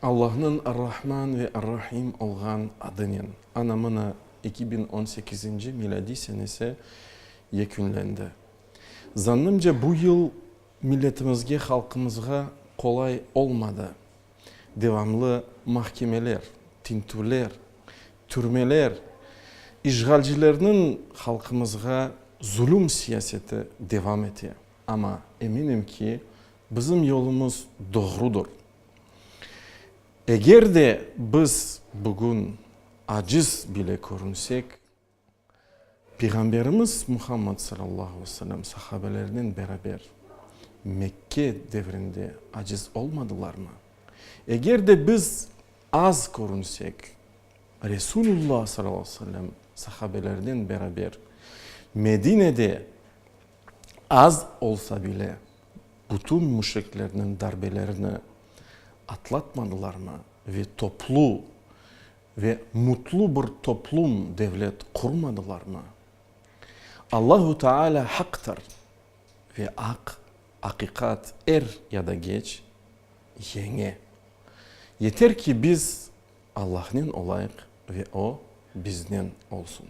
Allah'ın Ar-Rahman ve Ar-Rahim olgan adının anlamına 2018. miladi senesi yekünlendi. Zannımca bu yıl milletimizge, halkımızga kolay olmadı. Devamlı mahkemeler, tintürler, türmeler, işgalcilerinin halkımızga zulüm siyaseti devam ediyor. Ama eminim ki bizim yolumuz doğrudur. Eğer de biz bugün aciz bile görünsek, Peygamberimiz Muhammed sallallahu aleyhi ve sellem sahabelerinin beraber Mekke devrinde aciz olmadılar mı? Eğer de biz az görünsek, Resulullah sallallahu aleyhi ve sellem sahabelerinin beraber Medine'de az olsa bile bütün müşriklerinin darbelerini atlatmadılar mı? Ve toplu ve mutlu bir toplum, devlet kurmadılar mı? Allahu Teala haktır ve hakikat er ya da geç yenge. Yeter ki biz Allah'ın olayık ve o bizden olsun.